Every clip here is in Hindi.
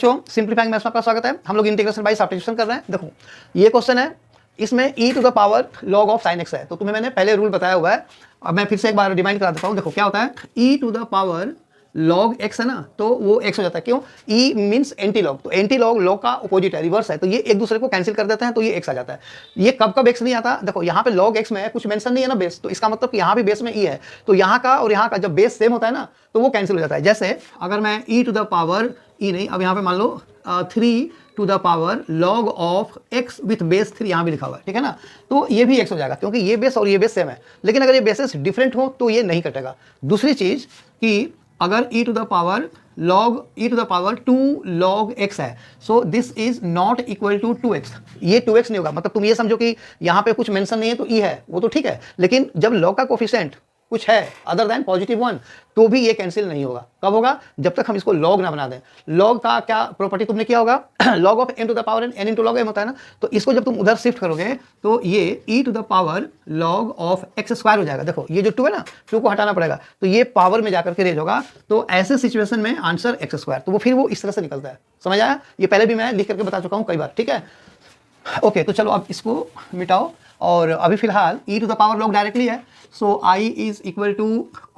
सिंप्लीफाइंग मैथ्स में आपका स्वागत है। हम लोग इंटीग्रेशन बाय सब्स्टिट्यूशन कर रहे हैं। देखो ये क्वेश्चन है, इसमें e to the power log of sin x है। तो तुम्हें मैंने पहले रूल बताया हुआ है, अब मैं फिर से एक बार रिमाइंड करा देता हूँ। देखो क्या होता है, e to the power log x है ना, तो वो x हो जाता है। क्यों? e मीन्स एंटी लॉग, तो एंटी लॉग लॉग का अपोजिट है, रिवर्स है, तो ये एक दूसरे को कैंसिल कर देते हैं, तो ये x आ जाता है। ये कब कब x नहीं आता, देखो यहाँ पे log x में है, कुछ मेंशन नहीं है ना बेस, तो इसका मतलब कि यहाँ भी बेस में e है, तो यहाँ का और यहाँ का जब बेस सेम होता है ना, तो वो कैंसिल हो जाता है। जैसे अगर मैं e to the power e नहीं, अब यहाँ पे मान लो 3 to the power log of x with base 3 यहाँ भी लिखा हुआ है, ठीक है ना, तो ये भी x हो जाएगा क्योंकि ये बेस और ये बेस सेम है। लेकिन अगर ये बेसेस डिफरेंट हो तो ये नहीं कटेगा। दूसरी चीज कि अगर e to the power e to the power 2 log x है, so this is not equal to 2x, ये 2x नहीं होगा। मतलब तुम ये समझो कि यहाँ पे कुछ मेंशन नहीं है तो e है, वो तो ठीक है, लेकिन जब log का कोफिशिएंट कुछ है अदर देन +1 तो भी ये कैंसिल नहीं होगा। कब होगा? जब तक हम इसको log ना बना दें। log का क्या प्रॉपर्टी तुमने किया होगा log of m to the power n into log m होता है ना, तो इसको जब तुम उधर शिफ्ट करोगे तो ये e to the power log of x square हो जाएगा। देखो ये जो 2 है ना, 2 को हटाना पड़ेगा, तो ये पावर में जाकर के रेज होगा, तो ऐसे सिचुएशन में आंसर x स्क्वायर, तो वो फिर वो इस तरह से निकलता है। समझ आया? ये पहले भी मैं लिख करके बता चुका हूँ कई बार, ठीक है। ओके, तो चलो अब इसको मिटाओ, और अभी फिलहाल e to the power log directly है, so i is equal to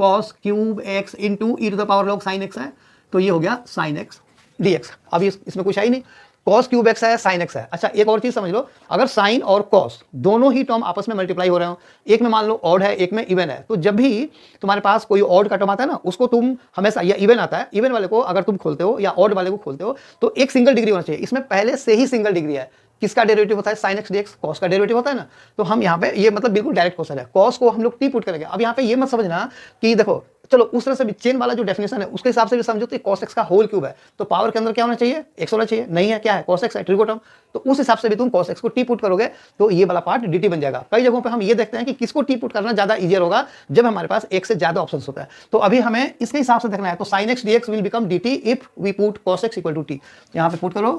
cos cube x into e to the power log sin x है, तो ये हो गया sin x dx। अभी इसमें कुछ है ही नहीं, cos क्यूब x है, sin x है। अच्छा एक और चीज समझ लो, अगर sin और cos दोनों ही टर्म आपस में मल्टीप्लाई हो रहे हो, एक में मान लो ऑड है, एक में इवन है, तो जब भी तुम्हारे पास कोई ऑड का टर्म आता है ना, उसको तुम हमेशा, या इवन आता है, इवन वाले को अगर तुम खोलते हो या ऑड वाले को खोलते हो, तो एक सिंगल डिग्री होना चाहिए। इसमें पहले से ही सिंगल डिग्री है। किसका डेरिवेटिव होता है? sin x dx, cos का डेरिवेटिव होता है ना, तो हम यहाँ पे ये मतलब बिल्कुल डायरेक्ट क्वेश्चन है, cos को हम लोग t पुट करेंगे। अब यहाँ पे ये मत समझना कि देखो चलो उस तरह से भी चेन वाला जो डेफिनेशन है उसके हिसाब से भी समझो, तो cos x का होल क्यूब है, तो पावर के अंदर क्या होना चाहिए? x होना चाहिए, नहीं है, क्या है? cos x है, ट्रिगोटर्म, तो उस हिसाब से भी तुम cos x को t पुट करोगे तो ये वाला पार्ट dt बन जाएगा। कई जगहों पे हम ये देखते हैं कि किसको t पुट करना ज्यादा इजियर होगा, जब हमारे पास एक से ज्यादा ऑप्शंस होता है। तो अभी हमें इसके हिसाब से देखना है, तो sin x dx will become dt if we put cos x equal to t। यहाँ पे पुट करो,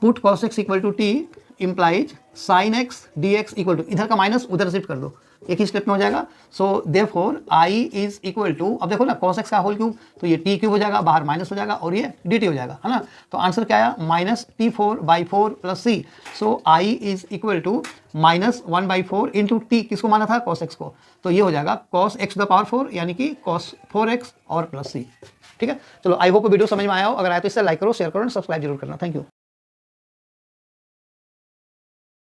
put cos x equal to t implies sin x dx equal to, इधर का माइनस उधर शिफ्ट कर दो, एक ही स्टेप में हो जाएगा। So therefore i is equal to, अब देखो ना cos x का होल क्यूब, तो ये t क्यूब हो जाएगा, बाहर माइनस हो जाएगा और ये dt हो जाएगा, है ना। तो आंसर क्या आया? -t4/4 plus c। So i is equal to -1/4 into t, किसको माना था? cos x को, तो ये हो जाएगा cos x to the power 4 यानी कि cos 4x और प्लस c। ठीक है, चलो आई होप वीडियो समझ में आया हो। अगर आया तो इसे लाइक करो, शेयर करो और सब्सक्राइब जरूर करना। Thank you.